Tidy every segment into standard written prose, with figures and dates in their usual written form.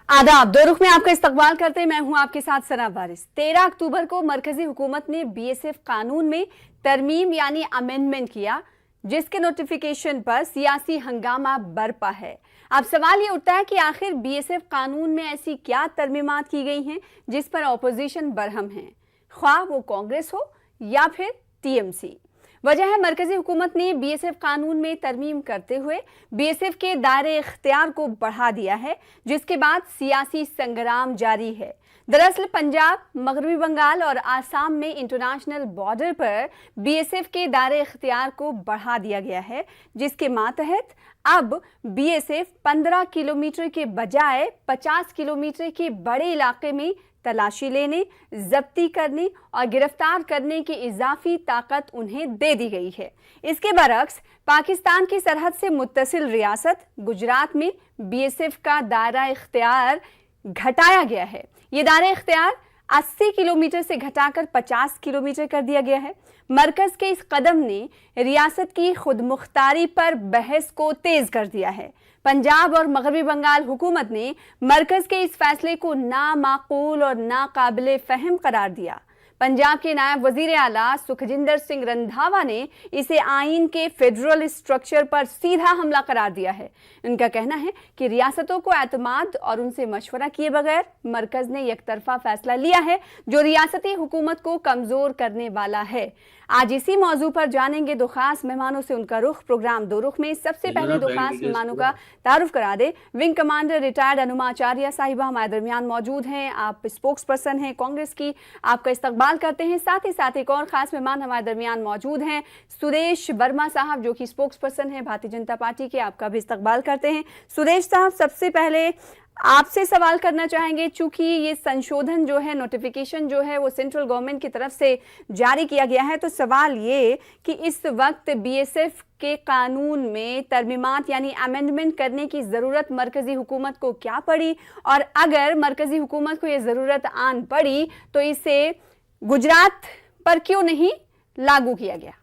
आदाब। दो रुख में आपका इस्तकबाल करते हैं। मैं हूं आपके साथ सना वारिस। 13 अक्टूबर को मरकजी हुकूमत ने बीएसएफ कानून में तरमीम यानी अमेंडमेंट किया, जिसके नोटिफिकेशन पर सियासी हंगामा बरपा है। अब सवाल ये उठता है कि आखिर बीएसएफ कानून में ऐसी क्या तरमीमात की गई हैं जिस पर अपोजिशन बरहम है, ख्वाह वो कांग्रेस हो या फिर टीएमसी। वजह है मरकजी हुकूमत ने बीएसएफ कानून में तरमीम करते हुए बीएसएफ के दायरे इख्तियार को बढ़ा दिया है, जिसके बाद सियासी संग्राम जारी है। दरअसल पंजाब, मगरबी बंगाल और आसाम में इंटरनेशनल बॉर्डर पर बीएसएफ के दायरे इख्तियार को बढ़ा दिया गया है, जिसके मातहत अब बीएसएफ 15 किलोमीटर के बजाय 50 किलोमीटर के बड़े इलाके में तलाशी लेने, जब्ती करने और गिरफ्तार करने की इजाफी ताकत उन्हें दे दी गई है। इसके बरक्स पाकिस्तान की सरहद से मुत्तसिल रियासत गुजरात में बीएसएफ का दायरा इख्तियार घटाया गया है। ये दायरा इख्तियार 80 किलोमीटर से घटाकर 50 किलोमीटर कर दिया गया है। मरकज के इस कदम ने रियासत की खुद मुख्तारी पर बहस को तेज कर दिया है। पंजाब और मगरबी बंगाल हुकूमत ने मरकज के इस फैसले को नामाकूल और नाकाबिले फहम करार दिया। पंजाब के नायब वजीर आला सुखजिंदर सिंह रंधावा ने इसे आइन के फेडरल स्ट्रक्चर पर सीधा हमला करार दिया है। उनका कहना है कि रियासतों को एतमाद और उनसे मशवरा किए बगैर मरकज ने एकतरफा फैसला लिया है, जो रियासती हुकूमत को कमजोर करने वाला है। आज इसी मौजू पर जानेंगे दो खास मेहमानों से उनका रुख। प्रोग्राम दो रुख में सबसे पहले दो खास मेहमानों का तारुफ करा दे। विंग कमांडर रिटायर्ड अनुमा आचार्य साहिबा हमारे दरमियान मौजूद हैं। आप स्पोक्स पर्सन हैं कांग्रेस की, आपका इस्तकबाल करते हैं। साथ ही साथ एक और खास मेहमान हमारे दरमियान मौजूद हैं, सुरेश वर्मा साहब, जो कि स्पोक्स पर्सन है भारतीय जनता पार्टी के, आपका भी इस्तकबाल करते हैं। सुरेश साहब, सबसे पहले आपसे सवाल करना चाहेंगे, चूंकि ये संशोधन जो है, नोटिफिकेशन जो है, वो सेंट्रल गवर्नमेंट की तरफ से जारी किया गया है, तो सवाल ये कि इस वक्त बीएसएफ के कानून में तरमीमात यानी अमेंडमेंट करने की जरूरत मरकजी हुकूमत को क्या पड़ी, और अगर मरकजी हुकूमत को ये जरूरत आन पड़ी तो इसे गुजरात पर क्यों नहीं लागू किया गया?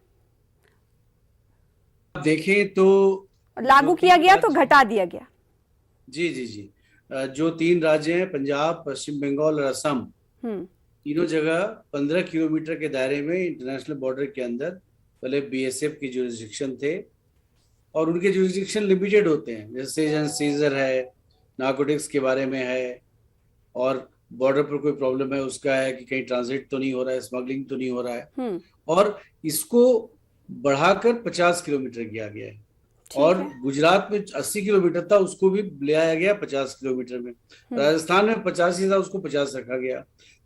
देखें तो लागू किया गया तो घटा दिया गया। जी, जो 3 राज्य हैं, पंजाब, पश्चिम बंगाल और असम, तीनों जगह 15 किलोमीटर के दायरे में इंटरनेशनल बॉर्डर के अंदर पहले बीएसएफ की जुरिस्डिक्शन थे, और उनके जुरिस्डिक्शन लिमिटेड होते हैं, जैसे सीजर है, नार्कोटिक्स के बारे में है, और बॉर्डर पर कोई प्रॉब्लम है उसका है कि कहीं ट्रांजिट तो नहीं हो रहा है, स्मगलिंग तो नहीं हो रहा है, और इसको बढ़ाकर 50 किलोमीटर किया गया है। और गुजरात में 80 किलोमीटर था, उसको भी ले आया गया 50 किलोमीटर में। राजस्थान में 50 ही था, उसको 50 रखा गया।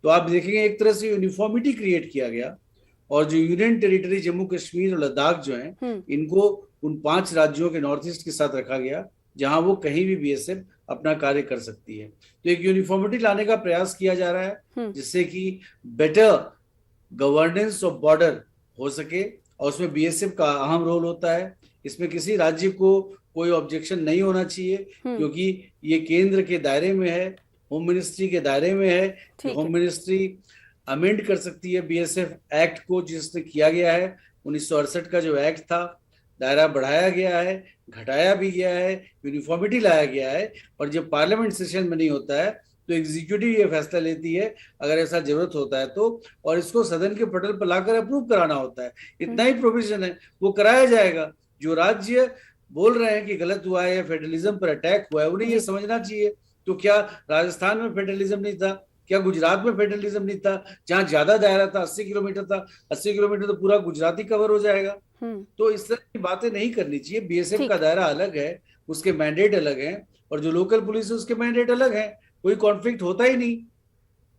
तो आप देखेंगे एक तरह से यूनिफॉर्मिटी क्रिएट किया गया, और जो यूनियन टेरिटरी जम्मू कश्मीर और लद्दाख जो हैं, इनको उन 5 राज्यों के नॉर्थ ईस्ट के साथ रखा गया, जहां वो कहीं भी बीएसएफ अपना कार्य कर सकती है। तो एक यूनिफॉर्मिटी लाने का प्रयास किया जा रहा है, जिससे कि बेटर गवर्नेंस ऑफ बॉर्डर हो सके, और उसमें बीएसएफ का अहम रोल होता है। इसमें किसी राज्य को कोई ऑब्जेक्शन नहीं होना चाहिए, क्योंकि ये केंद्र के दायरे में है, होम मिनिस्ट्री के दायरे में है। होम मिनिस्ट्री अमेंड कर सकती है बीएसएफ एक्ट को, जिसने किया गया है 1968 का जो एक्ट था, दायरा बढ़ाया गया है, घटाया भी गया है, यूनिफॉर्मिटी लाया गया है। और जब पार्लियामेंट सेशन में नहीं होता है तो एग्जीक्यूटिव ये फैसला लेती है, अगर ऐसा जरूरत होता है तो, और इसको सदन के पटल पर लाकर अप्रूव कराना होता है। इतना ही प्रोविजन है, वो कराया जाएगा। जो राज्य बोल रहे हैं कि गलत हुआ है या फेडरलिज्म पर अटैक हुआ है, उन्हें ये समझना चाहिए। तो क्या राजस्थान में फेडरलिज्म नहीं था? क्या गुजरात में फेडरलिज्म नहीं था? जहां ज्यादा दायरा था, 80 किलोमीटर था, 80 किलोमीटर तो पूरा गुजरात ही कवर हो जाएगा। तो इस तरह की बातें नहीं करनी चाहिए। बीएसएफ का दायरा अलग है, उसके मैंडेट अलग है, और जो लोकल पुलिस है उसके मैंडेट अलग है, कोई कॉन्फ्लिक्ट होता ही नहीं।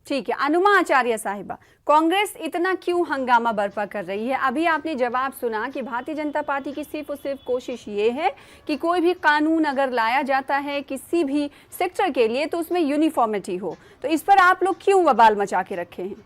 ठीक है। अनुमा आचार्य साहिबा, कांग्रेस इतना क्यों हंगामा बर्पा कर रही है? अभी आपने जवाब सुना कि भारतीय जनता पार्टी की सिर्फ और सिर्फ कोशिश ये है कि कोई भी कानून अगर लाया जाता है किसी भी सेक्टर के लिए तो उसमें यूनिफॉर्मिटी हो। तो इस पर आप लोग क्यों बवाल मचा के रखे हैं?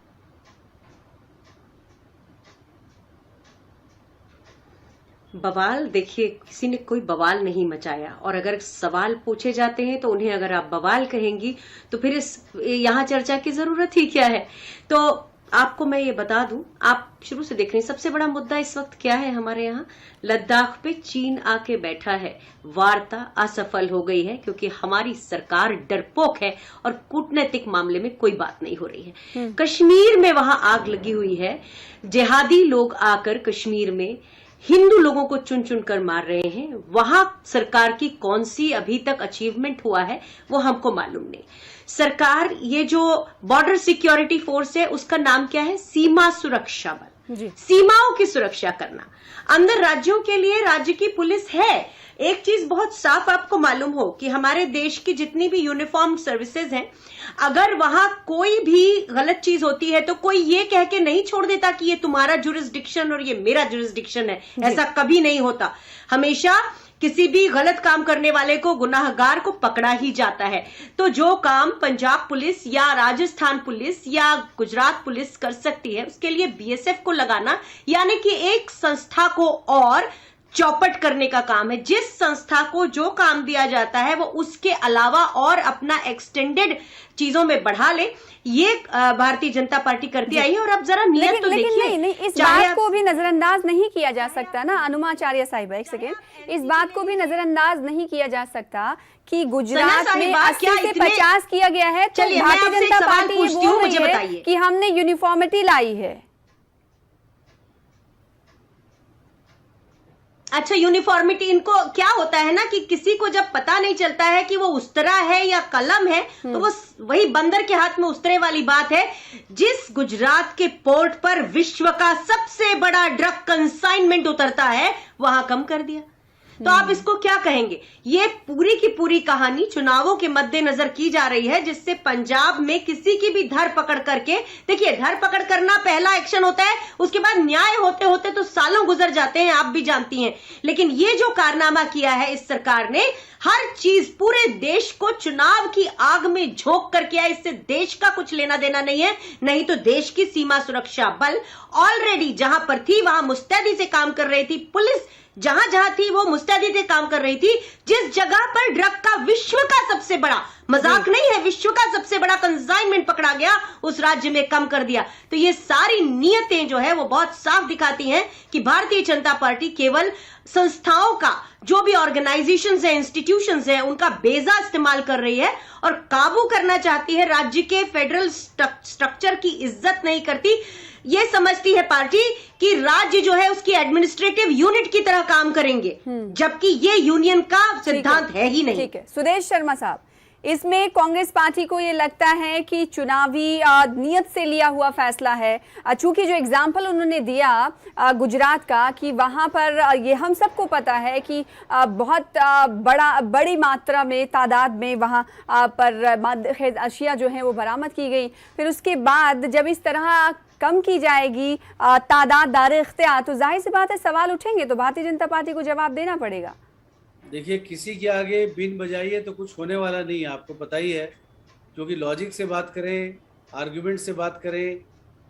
बवाल, देखिए, किसी ने कोई बवाल नहीं मचाया, और अगर सवाल पूछे जाते हैं तो उन्हें अगर आप बवाल कहेंगी तो फिर यहाँ चर्चा की जरूरत ही क्या है? तो आपको मैं ये बता दूं, आप शुरू से देख रहे हैं, सबसे बड़ा मुद्दा इस वक्त क्या है हमारे यहाँ? लद्दाख पे चीन आके बैठा है। वार्ता असफल हो गई है क्योंकि हमारी सरकार डरपोक है और कूटनैतिक मामले में कोई बात नहीं हो रही है। कश्मीर में वहां आग लगी हुई है। जिहादी लोग आकर कश्मीर में हिंदू लोगों को चुन चुन कर मार रहे हैं। वहां सरकार की कौन सी अभी तक अचीवमेंट हुआ है वो हमको मालूम नहीं। सरकार, ये जो बॉर्डर सिक्योरिटी फोर्स है उसका नाम क्या है? सीमा सुरक्षा बल। सीमाओं की सुरक्षा करना। अंदर राज्यों के लिए राज्य की पुलिस है। एक चीज बहुत साफ आपको मालूम हो कि हमारे देश की जितनी भी यूनिफॉर्म सर्विसेज हैं, अगर वहां कोई भी गलत चीज होती है तो कोई ये कह के नहीं छोड़ देता कि ये तुम्हारा जुरिस्डिक्शन और ये मेरा जुरिस्डिक्शन है। ऐसा कभी नहीं होता। हमेशा किसी भी गलत काम करने वाले को, गुनाहगार को पकड़ा ही जाता है। तो जो काम पंजाब पुलिस या राजस्थान पुलिस या गुजरात पुलिस कर सकती है, उसके लिए बीएसएफ को लगाना यानी कि एक संस्था को और चौपट करने का काम है। जिस संस्था को जो काम दिया जाता है वो उसके अलावा और अपना एक्सटेंडेड चीजों में बढ़ा ले, ये भारतीय जनता पार्टी करती आई है। और अब जरा नियत तो देखिए। नहीं, इस बात को भी नजरअंदाज नहीं किया जा सकता ना अनुमाचार्य साहिबा, एक सेकेंड, इस बात को भी नजरअंदाज नहीं किया जा सकता कि गुजरात में 80 से 50 किया गया है तो भारतीय जनता पार्टी ये बोल रही है कि हमने यूनिफॉर्मिटी लाई है। अच्छा, यूनिफॉर्मिटी, इनको क्या होता है ना कि किसी को जब पता नहीं चलता है कि वो उस्तरा है या कलम है तो वो वही बंदर के हाथ में उस्तरे वाली बात है। जिस गुजरात के पोर्ट पर विश्व का सबसे बड़ा ड्रग कंसाइनमेंट उतरता है वहां कम कर दिया। तो आप इसको क्या कहेंगे? ये पूरी की पूरी कहानी चुनावों के मद्देनजर की जा रही है, जिससे पंजाब में किसी की भी धर पकड़ करके, देखिए धर पकड़ करना पहला एक्शन होता है, उसके बाद न्याय होते होते तो सालों गुजर जाते हैं, आप भी जानती हैं। लेकिन ये जो कारनामा किया है इस सरकार ने, हर चीज पूरे देश को चुनाव की आग में झोंक कर किया। इससे देश का कुछ लेना देना नहीं है। नहीं तो देश की सीमा सुरक्षा बल ऑलरेडी जहां पर थी वहां मुस्तैदी से काम कर रही थी। पुलिस जहां जहां थी वो मुस्तैदी से काम कर रही थी। जिस जगह पर ड्रग का विश्व का सबसे बड़ा, मजाक नहीं है, विश्व का सबसे बड़ा कंसाइनमेंट पकड़ा गया, उस राज्य में कम कर दिया। तो ये सारी नियतें जो है वो बहुत साफ दिखाती हैं कि भारतीय जनता पार्टी केवल संस्थाओं का, जो भी ऑर्गेनाइजेशंस है, इंस्टीट्यूशंस है, उनका बेजा इस्तेमाल कर रही है और काबू करना चाहती है। राज्य के फेडरल स्ट्रक्चर की इज्जत नहीं करती। ये समझती है पार्टी कि राज्य जो है उसकी एडमिनिस्ट्रेटिव यूनिट की तरह काम करेंगे, जबकि ये यूनियन का सिद्धांत है ही नहीं। ठीक है, सुदेश शर्मा साहब, इसमें कांग्रेस पार्टी को ये लगता है कि चुनावी नियत से लिया हुआ फैसला है। चूंकि जो एग्जाम्पल उन्होंने दिया गुजरात का, कि वहां पर ये हम सबको पता है कि बहुत बड़ी मात्रा में, तादाद में वहां पर अशिया जो है वो बरामद की गई। फिर उसके बाद जब इस तरह कम की जाएगी तादाद दार इख्तियार, तो जाहिर सी बात है सवाल उठेंगे, तो भारतीय जनता पार्टी को जवाब देना पड़ेगा। देखिए, किसी के आगे बीन बजाइए तो कुछ होने वाला नहीं है, आपको पता ही है। क्योंकि लॉजिक से बात करें, आर्गुमेंट से बात करें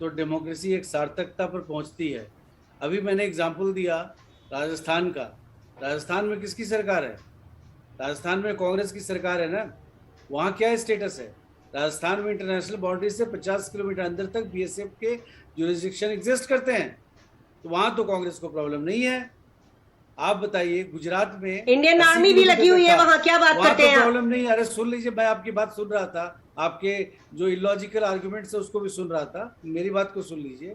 तो डेमोक्रेसी एक सार्थकता पर पहुंचती है। अभी मैंने एग्जाम्पल दिया राजस्थान का। राजस्थान में किसकी सरकार है? राजस्थान में कांग्रेस की सरकार है ना। वहाँ क्या स्टेटस है? राजस्थान में इंटरनेशनल बाउंड्री से 50 किलोमीटर अंदर तक बीएसएफ के जुरिस्डिक्शन एग्जिस्ट करते हैं। तो वहाँ तो कांग्रेस को प्रॉब्लम नहीं है। आप बताइए, गुजरात में इंडियन आर्मी भी लगी हुई है, वहां क्या बात करते हैं? प्रॉब्लम नहीं। अरे सुन लीजिए, मैं आपकी बात सुन रहा था, आपके जो इलॉजिकल आर्गुमेंट्स है उसको भी सुन रहा था, मेरी बात को सुन लीजिए।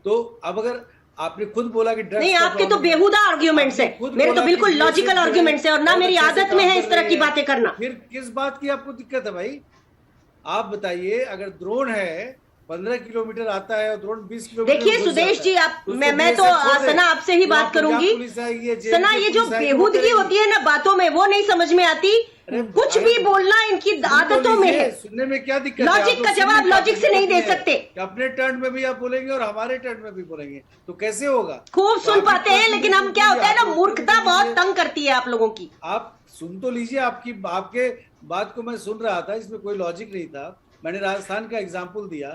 तो अब अगर आपने खुद बोला कि ड्रग्स, नहीं, आपके तो बेहुदा आर्ग्यूमेंट्स है, मेरे तो बिल्कुल लॉजिकल आर्ग्यूमेंट्स है, और ना मेरी आदत में है इस तरह की बातें करना। फिर किस बात की आपको दिक्कत है भाई? आप बताइए, अगर ड्रोन है 15 किलोमीटर आता है और ड्रोन 20 किलोमीटर, देखिए सुदेश जी, आप मैं तो सना आपसे ही बात करूंगी। सना, ये जो बेहूदगी होती है ना बातों में, वो नहीं समझ में आती। कुछ भी बोलना इनकी आदतों में है। सुनने में क्या दिक्कत है? लॉजिक का जवाब लॉजिक से नहीं दे सकते। अपने टर्न में भी आप बोलेंगे और हमारे टर्न में भी बोलेंगे तो कैसे होगा? खूब सुन पाते हैं, लेकिन हम क्या होता है ना, मूर्खता बहुत तंग करती है आप लोगों की। आप सुन तो लीजिए, आपके बात को मैं सुन रहा था, इसमें कोई लॉजिक नहीं था। मैंने राजस्थान का एग्जाम्पल दिया।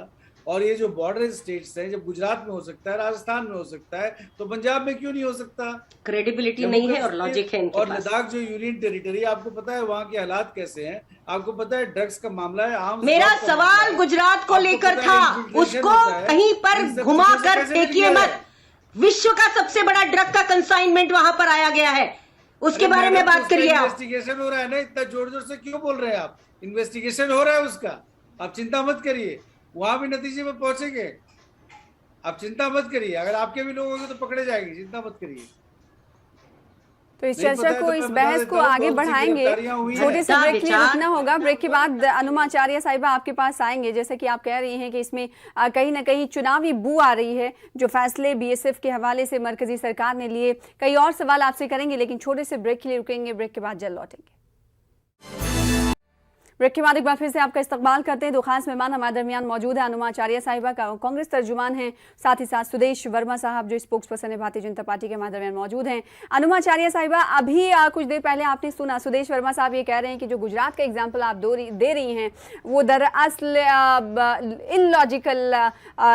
और ये जो बॉर्डर स्टेट्स हैं, जब गुजरात में हो सकता है, राजस्थान में हो सकता है, तो पंजाब में क्यों नहीं हो सकता? क्रेडिबिलिटी नहीं है और लॉजिक है इनके और पास। लद्दाख जो यूनियन टेरिटरी, आपको पता है वहाँ के हालात कैसे हैं, आपको पता है ड्रग्स का मामला है, आम मेरा सवाल गुजरात को लेकर था, उसको कहीं पर घुमा कर फेंकिए मत। विश्व का सबसे बड़ा ड्रग का कंसाइनमेंट वहां पर आया गया है, उसके बारे में बात करिए आप। इन्वेस्टिगेशन हो रहा है ना, इतना जोर जोर से क्यों बोल रहे हैं आप? इन्वेस्टिगेशन हो रहा है उसका, आप चिंता मत करिए, वहां भी नतीजे में पहुंचेंगे, आप चिंता मत करिए। अगर आपके भी लोग होंगे तो पकड़े जाएंगे, चिंता मत करिए। तो इस चर्चा को, इस बहस को आगे बढ़ाएंगे। छोटे से ब्रेक के लिए रुकना होगा। ब्रेक के बाद अनुमा आचार्य साहिबा आपके पास आएंगे। जैसे कि आप कह रही हैं कि इसमें कहीं ना कहीं चुनावी बू आ रही है, जो फैसले बीएसएफ के हवाले से मरकजी सरकार ने लिए। कई और सवाल आपसे करेंगे, लेकिन छोटे से ब्रेक के लिए रुकेंगे। ब्रेक के बाद जल्द लौटेंगे। ब्रेक के बाद एक बार फिर से आपका इस्तकबाल करते हैं। दो खास मेहमान हमारे दरमियान मौजूद है। अनुमा आचार्य साहिबा का कांग्रेस तर्जुमान हैं, साथ ही साथ सुदेश वर्मा साहब जो स्पोक्स पर्सन है भारतीय जनता पार्टी के हमारे दरमियान मौजूद हैं। अनुमा आचार्य साहिबा, अभी कुछ देर पहले आपने सुना सुदेश वर्मा साहब ये कह रहे हैं कि जो गुजरात का एग्जाम्पल आप दे रही हैं वो दरअसल इलॉजिकल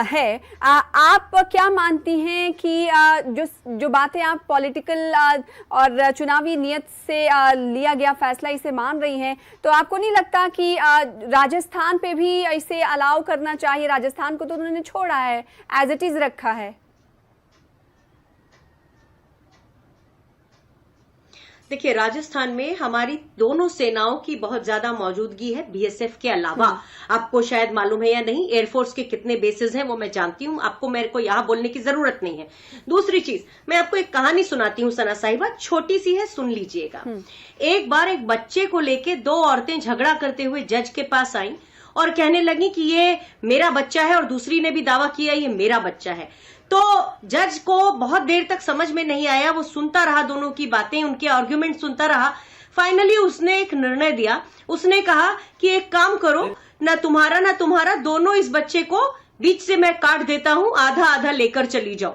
है। आप क्या मानती हैं कि जो बातें आप पॉलिटिकल और चुनावी नीयत से लिया गया फैसला इसे मान रही हैं, तो आपको नहीं लगता कि राजस्थान पे भी इसे अलाउ करना चाहिए? राजस्थान को तो उन्होंने छोड़ा है, एज इट इज रखा है। देखिए, राजस्थान में हमारी दोनों सेनाओं की बहुत ज्यादा मौजूदगी है बीएसएफ के अलावा। आपको शायद मालूम है या नहीं, एयरफोर्स के कितने बेसेस हैं वो मैं जानती हूं, आपको मेरे को यहां बोलने की जरूरत नहीं है। दूसरी चीज, मैं आपको एक कहानी सुनाती हूं सना साहिबा, छोटी सी है, सुन लीजिएगा। एक बार एक बच्चे को लेके दो औरतें झगड़ा करते हुए जज के पास आईं और कहने लगी कि ये मेरा बच्चा है, और दूसरी ने भी दावा किया ये मेरा बच्चा है। तो जज को बहुत देर तक समझ में नहीं आया, वो सुनता रहा दोनों की बातें, उनके आर्ग्यूमेंट सुनता रहा। फाइनली उसने एक निर्णय दिया, उसने कहा कि एक काम करो, ना तुम्हारा दोनों इस बच्चे को बीच से मैं काट देता हूं, आधा आधा लेकर चली जाओ।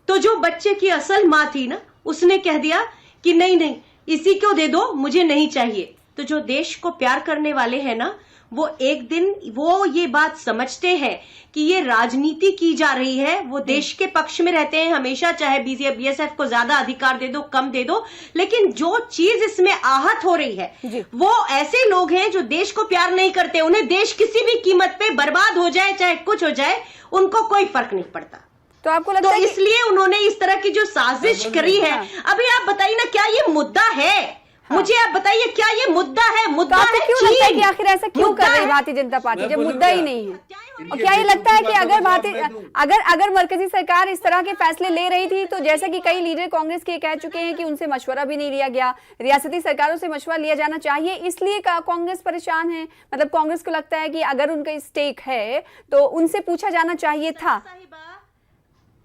तो जो बच्चे की असल मां थी ना, उसने कह दिया कि नहीं, इसी को दे दो, मुझे नहीं चाहिए। तो जो देश को प्यार करने वाले हैं ना, वो एक दिन वो ये बात समझते हैं कि ये राजनीति की जा रही है, वो देश के पक्ष में रहते हैं हमेशा, चाहे बीएसएफ को ज्यादा अधिकार दे दो, कम दे दो, लेकिन जो चीज इसमें आहत हो रही है वो ऐसे लोग हैं जो देश को प्यार नहीं करते। उन्हें देश किसी भी कीमत पे बर्बाद हो जाए, चाहे कुछ हो जाए, उनको कोई फर्क नहीं पड़ता। तो आपको लगता है इसलिए उन्होंने इस तरह की जो साजिश करी है। अभी आप बताइए ना, क्या ये मुद्दा है? मुझे आप बताइए, क्या ये मुद्दा है? मुद्दा है क्यों लगता है कि आखिर ऐसा क्यों कर रही है भारतीय जनता पार्टी जब मुद्दा ही नहीं है? और क्या ये लगता है कि अगर मरकजी सरकार इस तरह के फैसले ले रही थी, तो जैसे कि कई लीडर कांग्रेस के कह चुके हैं कि उनसे मशवरा भी नहीं लिया गया, रियासती सरकारों से मशवरा लिया जाना चाहिए, इसलिए कांग्रेस परेशान है? मतलब कांग्रेस को लगता है कि अगर उनका स्टेक है तो उनसे पूछा जाना चाहिए था,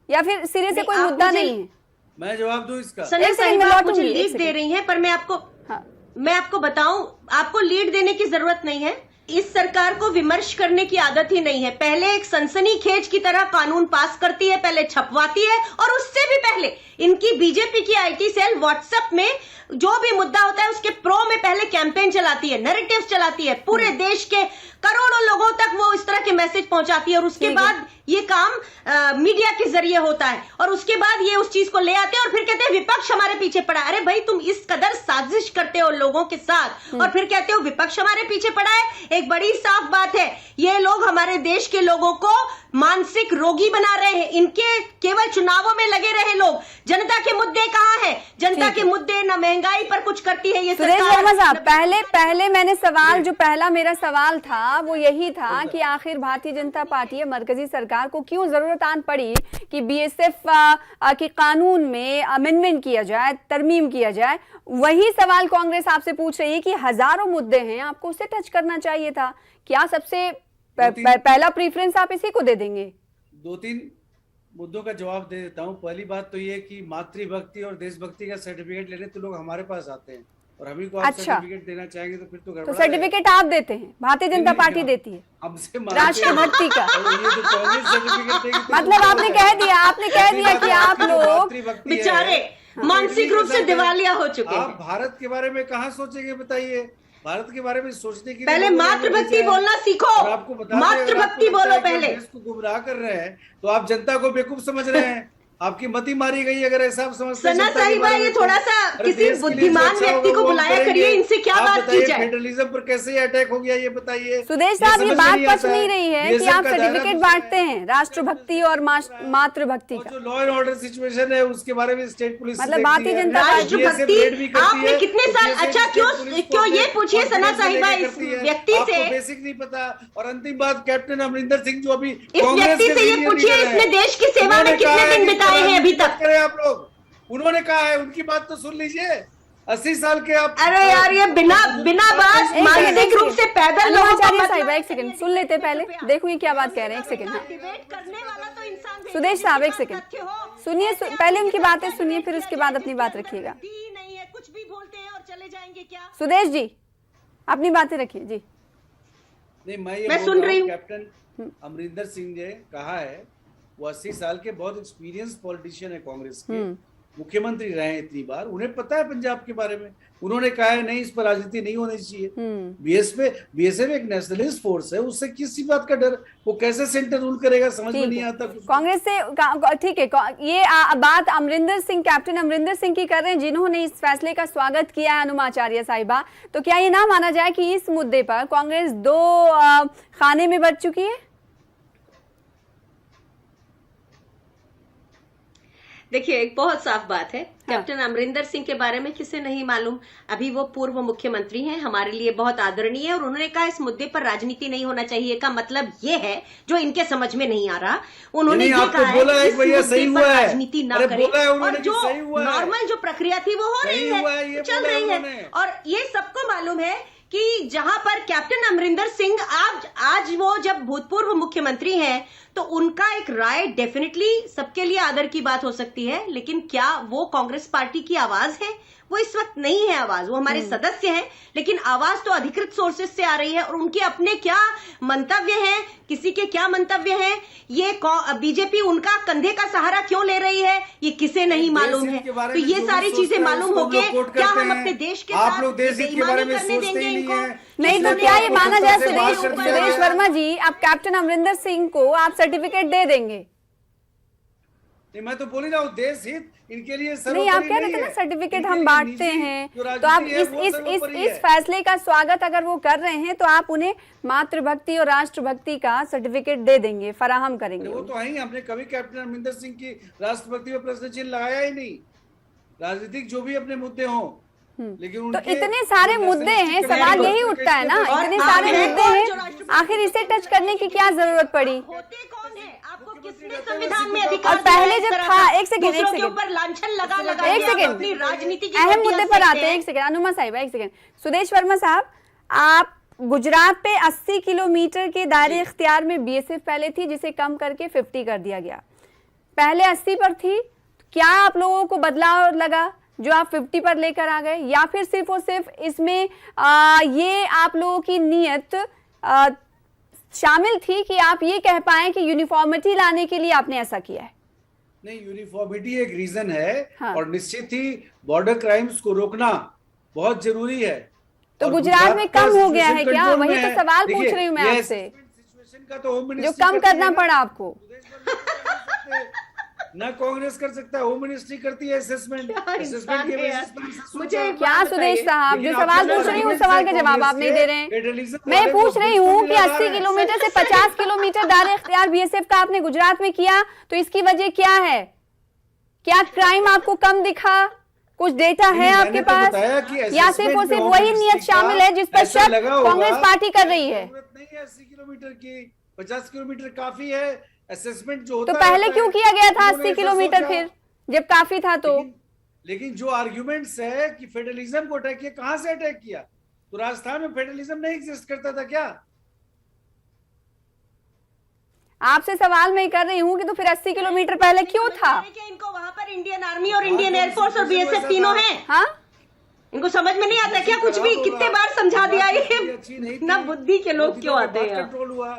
या फिर सिरे से कोई मुद्दा नहीं है? मैं जवाब दूं इसका? आप मुझे लीड दे रही हैं, पर मैं आपको बताऊं, आपको लीड देने की जरूरत नहीं है। इस सरकार को विमर्श करने की आदत ही नहीं है। पहले एक सनसनीखेज की तरह कानून पास करती है, पहले छपवाती है, और उससे भी पहले इनकी बीजेपी की आईटी सेल व्हाट्सएप में जो भी मुद्दा होता है उसके प्रो में पहले कैंपेन चलाती है, नैरेटिव्स चलाती है, पूरे देश के करोड़ों लोगों तक वो इस तरह के मैसेज पहुंचाती है, और उसके बाद ये काम मीडिया के जरिए होता है, और उसके बाद ये उस चीज को ले आते हैं और फिर कहते हैं विपक्ष हमारे पीछे पड़ा। अरे भाई, तुम इस कदर साजिश करते हो लोगों के साथ और फिर कहते हो विपक्ष हमारे पीछे पड़ा है। एक बड़ी साफ बात है, ये लोग हमारे देश के लोगों को मानसिक रोगी बना रहे हैं। इनके केवल चुनावों में लगे रहे लोग। जनता के मुद्दे कहाँ हैं? जनता के मुद्दे न महंगाई पर कुछ करती है ये सरकार। पहले मैंने सवाल, जो पहला मेरा सवाल था वो यही था कि आखिर भारतीय जनता पार्टी या मरकजी सरकार को क्यों जरूरत आन पड़ी कि बीएसएफ के कानून में अमेंडमेंट किया जाए, तरमीम किया जाए। वही सवाल कांग्रेस आपसे पूछ रही है कि हजारों मुद्दे हैं, आपको उसे टच करना चाहिए था। क्या सबसे पहला प्रीफरेंस आप इसी को दे देंगे? दो तीन मुद्दों का जवाब दे देता हूँ। पहली बात तो ये कि मातृभक्ति और देशभक्ति का सर्टिफिकेट लेने तो लोग हमारे पास आते हैं, और हम ही को आप सर्टिफिकेट देना चाहेंगे तो फिर तो गड़बड़। तो सर्टिफिकेट आप देते हैं, भारतीय जनता पार्टी देती है हमसे राष्ट्रभक्ति का? तो मतलब आपने कह दिया कि आप लोग बेचारे मानसिक रूप से दिवालिया हो चुके हैं। आप भारत के बारे में कहाँ सोचेंगे बताइए? भारत के बारे में सोचने के लिए पहले मातृभक्ति बोलना सीखो, आपको बता मातृभक्ति बोलो पहले। देश को गुमराह कर रहे हैं तो आप जनता को बेवकूफ समझ रहे हैं, आपकी मती मारी गई अगर ऐसा आप समझते हैं। सना साहिबा, ये थोड़ा सा किसी बुद्धिमान व्यक्ति को बुलाया करिए, इनसे क्या बात की जाए। फेडरलिज्म पर कैसे अटैक हो गया ये बताइए। सुदेश साहब, ये बात पच नहीं रही है कि आप सर्टिफिकेट बांटते हैं राष्ट्रभक्ति और मातृभक्ति का। जो लॉ एंड ऑर्डर सिचुएशन है उसके बारे में स्टेट पुलिस मतलब भारतीय जनता राष्ट्रभक्ति आपने कितने साल, अच्छा क्यों ये पूछिए सना साहिबा इस व्यक्ति से, बेसिक नहीं पता। और अंतिम बात, कैप्टन अमरिंदर सिंह जो अभी इस व्यक्ति से ये पूछिए इसने देश की सेवा में कितने दिन बिताए हैं अभी तक। आप लोग, उन्होंने कहा है, उनकी बात तो सुन लीजिए। 80 साल के आप, अरे यार ये बिना बात मानसिक रूप से पैदल लोगों का साहिबा, एक सेकंड सुन लेते पहले, देखो ये क्या बात कह रहे हैं। एक सेकंड, डिबेट करने वाला तो इंसान सुदेश साहब एक सेकंड सुनिए, पहले उनकी बातें सुनिए, फिर उसके बाद अपनी बात रखिएगा। नहीं है, कुछ भी बोलते हैं और चले जाएंगे क्या। सुदेश जी अपनी बातें रखिए जी। नहीं, मैं सुन रही हूँ। कैप्टन अमरिंदर सिंह ने कहा है, वो 80 साल के बहुत एक्सपीरियंस पॉलिटिशियन है, कांग्रेस के मुख्यमंत्री रहे हैं इतनी बार, उन्हें पता है पंजाब के बारे में। उन्होंने कहा है नहीं, इस पर राजनीति नहीं होनी चाहिए। बीएसएफ एक नेशनलिस्ट फोर्स है, उससे किसी बात का डर, वो कैसे सेंटर रूल करेगा समझ में नहीं आता। कांग्रेस से ठीक है, ये बात अमरिंदर सिंह, कैप्टन अमरिंदर सिंह की कर रहे हैं, जिन्होंने इस फैसले का स्वागत किया है अनुमाचार्य साहिबा। तो क्या ये ना माना जाए कि इस मुद्दे पर कांग्रेस दो खाने में बढ़ चुकी है? देखिए, एक बहुत साफ बात है, कैप्टन अमरिंदर सिंह के बारे में किसे नहीं मालूम। अभी वो पूर्व मुख्यमंत्री हैं, हमारे लिए बहुत आदरणीय है, और उन्होंने कहा इस मुद्दे पर राजनीति नहीं होना चाहिए का मतलब ये है, जो इनके समझ में नहीं आ रहा। उन्होंने ये कहा है कि इस मुद्दे पर राजनीति ना करें, और जो नॉर्मल जो प्रक्रिया थी वो हो रही है, चल रही है। और ये सबको मालूम है कि जहां पर कैप्टन अमरिंदर सिंह आज वो जब भूतपूर्व मुख्यमंत्री हैं, तो उनका एक राय डेफिनेटली सबके लिए आदर की बात हो सकती है, लेकिन क्या वो कांग्रेस पार्टी की आवाज है? वो इस वक्त नहीं है आवाज, वो हमारे सदस्य हैं, लेकिन आवाज तो अधिकृत सोर्सेज से आ रही है, और उनके अपने क्या मंतव्य हैं, किसी के क्या मंतव्य हैं, ये बीजेपी उनका कंधे का सहारा क्यों ले रही है, ये किसे नहीं मालूम है। तो ये सारी चीजें मालूम होके क्या हम अपने देश के साथ बेईमानी करने देंगे इनको? नहीं तो क्या ये माना जाए सुदेश वर्मा जी, आप कैप्टन अमरिंदर सिंह को आप सर्टिफिकेट दे देंगे? नहीं, मैं तो बोल ही रहा हूँ, देश हित इनके लिए नहीं, आप कह रहे थे ना सर्टिफिकेट हम बांटते हैं, तो आप इस फैसले का स्वागत अगर वो कर रहे हैं, तो आप उन्हें मातृभक्ति और राष्ट्रभक्ति का सर्टिफिकेट दे देंगे, फराहम करेंगे। वो तो है, हमने कभी कैप्टन अमरिंदर सिंह की राष्ट्रभक्ति पर प्रश्न चिन्ह लगाया ही नहीं। राजनीतिक जो भी अपने मुद्दे हों, लेकिन तो इतने सारे मुद्दे हैं, सवाल यही उठता है ना, इतने सारे मुद्दे हैं, आखिर इसे टच करने की क्या जरूरत पड़ी? होते कौन है? आपको किसने संविधान में अधिकार? और पहले जब था, एक सेकंड लांछन लगा एक सेकंड, अपनी राजनीति की अहम मुद्दे पर आते हैं। एक सेकंड अनुमा साहिबा, एक सेकंड। सुदेश वर्मा साहब, आप गुजरात पे 80 किलोमीटर के दायरे इख्तियार में बीएसएफ पहले थी, जिसे कम करके 50 कर दिया गया। पहले 80 पर थी, क्या आप लोगों को बदलाव लगा जो आप 50 पर लेकर आ गए, या फिर सिर्फ और सिर्फ इसमें ये आप लोगों की नीयत शामिल थी कि आप ये कह पाए कि यूनिफॉर्मिटी लाने के लिए आपने ऐसा किया है? नहीं, यूनिफॉर्मिटी एक रीजन है, हाँ। और निश्चित ही बॉर्डर क्राइम्स को रोकना बहुत जरूरी है। तो गुजरात में कम हो गया है क्या? वही तो सवाल पूछ रही हूँ मैं आपसे, जो कम करना पड़ा आपको। ना कांग्रेस कर सकता है, होम मिनिस्ट्री करती है असेसमेंट के बेसिस पर। मुझे क्या सुदेश साहब, जो सवाल पूछ रही हूँ, सवाल का जवाब आप नहीं दे रहे हैं। मैं पूछ रही हूँ कि 80 किलोमीटर से 50 किलोमीटर दायरे इख्तियार बीएसएफ का आपने गुजरात में किया, तो इसकी वजह क्या है? क्या क्राइम आपको कम दिखा? कुछ डेटा है आपके पास, या सिर्फ और सिर्फ वही नियत शामिल है जिस पर शक कांग्रेस पार्टी कर रही है? नहीं है 80 किलोमीटर की, 50 किलोमीटर काफी है। असेसमेंट जो होता तो पहले क्यों किया गया था 80 किलोमीटर, फिर जब काफी था तो? लेकिन जो आर्ग्यूमेंट्स है कि फेडरलिज्म को अटैक किया, कहां से अटैक किया? तो राजस्थान में फेडरलिज्म नहीं एग्जिस्ट करता था क्या? आपसे सवाल मैं कर रही हूँ कि तो फिर 80 किलोमीटर पहले क्यों था? इनको वहां पर इंडियन आर्मी और इंडियन एयरफोर्स और बीएसएफ तीनों हैं। हाँ, इनको समझ में नहीं आता क्या? कुछ भी कितने बार समझा दिया, ये ना बुद्धि के लोग क्यों आते हैं? कंट्रोल हुआ।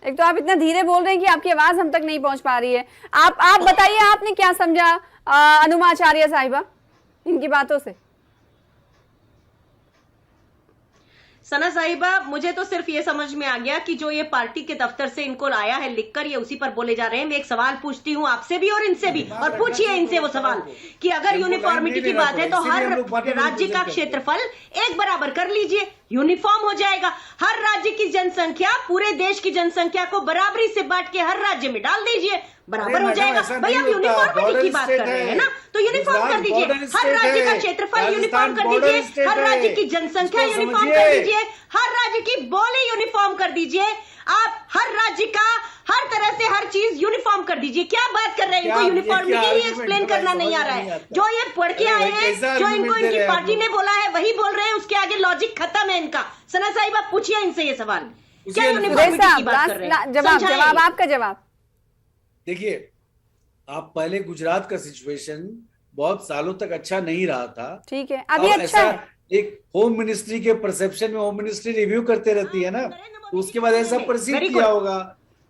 एक तो आप इतना धीरे बोल रहे हैं कि आपकी आवाज हम तक नहीं पहुंच पा रही है। आप बताइए, आपने क्या समझा अनुमाचार्य साहिबा इनकी बातों से? सना साहिबा, मुझे तो सिर्फ ये समझ में आ गया कि जो ये पार्टी के दफ्तर से इनको आया है लिखकर, ये उसी पर बोले जा रहे हैं। मैं एक सवाल पूछती हूँ आपसे भी और इनसे भी, और पूछिए इनसे वो सवाल कि अगर यूनिफॉर्मिटी की बात है तो हर राज्य का क्षेत्रफल एक बराबर कर लीजिए, यूनिफॉर्म हो जाएगा। हर राज्य की जनसंख्या पूरे देश की जनसंख्या को बराबरी से बांट के हर राज्य में डाल दीजिए, बराबर हो जाएगा। भाई आप यूनिफॉर्मिटी की बात कर रहे हैं ना, तो यूनिफॉर्म कर दीजिए। हर राज्य का क्षेत्रफल यूनिफॉर्म कर दीजिए, हर राज्य की जनसंख्या यूनिफॉर्म कर दीजिए, हर राज्य की बोली यूनिफॉर्म कर दीजिए। आप हर राज्य का हर तरह से हर चीज यूनिफॉर्म कर दीजिए। क्या बात कर रहे हैं? इनको यूनिफॉर्मिटी ही एक्सप्लेन करना नहीं आ रहा है। जो ये पढ़ के आए हैं, जो इनको इनकी पार्टी ने बोला है वही बोल रहे हैं, उसके आगे लॉजिक खत्म है इनका। सना साहिब, आप पूछिए इनसे ये सवाल, क्या यूनिफॉर्मिटी की बात कर रहे हैं? जवाब आपका जवाब। देखिए, आप पहले गुजरात का सिचुएशन बहुत सालों तक अच्छा नहीं रहा था, ठीक है, अभी अच्छा है। एक होम मिनिस्ट्री के परसेप्शन में होम मिनिस्ट्री रिव्यू करते रहती है ना, तो उसके बाद ऐसा परसीव किया होगा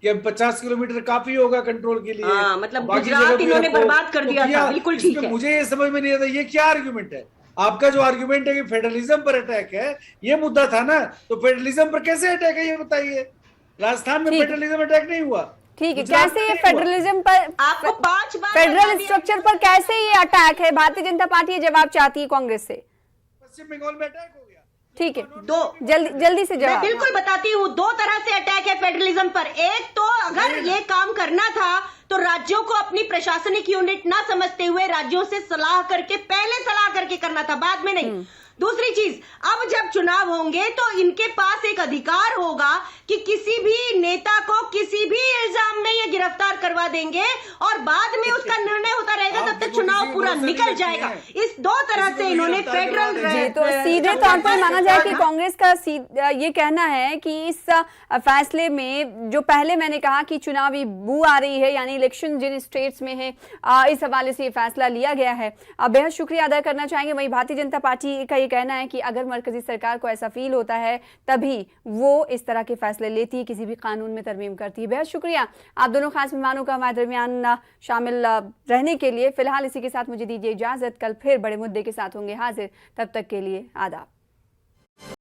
कि अब 50 किलोमीटर काफी होगा कंट्रोल के लिए। मतलब गुजरात इन्होंने बर्बाद कर दिया था, बिल्कुल ठीक है। मुझे ये समझ में नहीं आता ये क्या आर्ग्यूमेंट है आपका। जो आर्ग्यूमेंट है कि फेडरलिज्म पर अटैक है, ये मुद्दा था ना, तो फेडरलिज्म पर कैसे अटैक है ये बताइए। राजस्थान में फेडरलिज्म अटैक नहीं हुआ, ठीक है, कैसे ये फेडरलिज्म पर, आपको 5 बार फेडरल स्ट्रक्चर पर कैसे ये अटैक है? भारतीय जनता पार्टी ये जवाब चाहती है कांग्रेस से। पश्चिम बंगाल में अटैक हो गया, ठीक है, जल्दी से जवाब। मैं बिल्कुल बताती हूँ, 2 तरह से अटैक है फेडरलिज्म पर। एक तो अगर ये काम करना था तो राज्यों को अपनी प्रशासनिक यूनिट ना समझते हुए राज्यों से सलाह करके, पहले सलाह करके करना था, बाद में नहीं। दूसरी चीज, अब जब चुनाव होंगे तो इनके पास एक अधिकार होगा कि किसी भी नेता को किसी भी इल्जाम में ये गिरफ्तार करवा देंगे और बाद में उसका निर्णय होता रहेगा, तब तक चुनाव पूरा निकल जाएगा। इस 2 तरह से इन्होंने फेडरल तो सीधे तौर पर माना जाए कि कांग्रेस का ये कहना है कि इस फैसले में, जो पहले मैंने कहा कि चुनावी बू आ रही है, यानी इलेक्शन जिन स्टेट्स में है, इस हवाले से ये फैसला लिया गया है। बेहद शुक्रिया अदा करना चाहेंगे। वहीं भारतीय जनता पार्टी का ये कहना है कि अगर मरकजी सरकार को ऐसा फील होता है तभी वो इस तरह के फैसले लेती है, किसी भी कानून में तरमीम करती है। बेहद शुक्रिया आप दोनों खास मेहमानों का हमारे दरमियान शामिल रहने के लिए। फिलहाल इसी के साथ मुझे दीजिए इजाजत, कल फिर बड़े मुद्दे के साथ होंगे हाजिर, तब तक के लिए आदाब।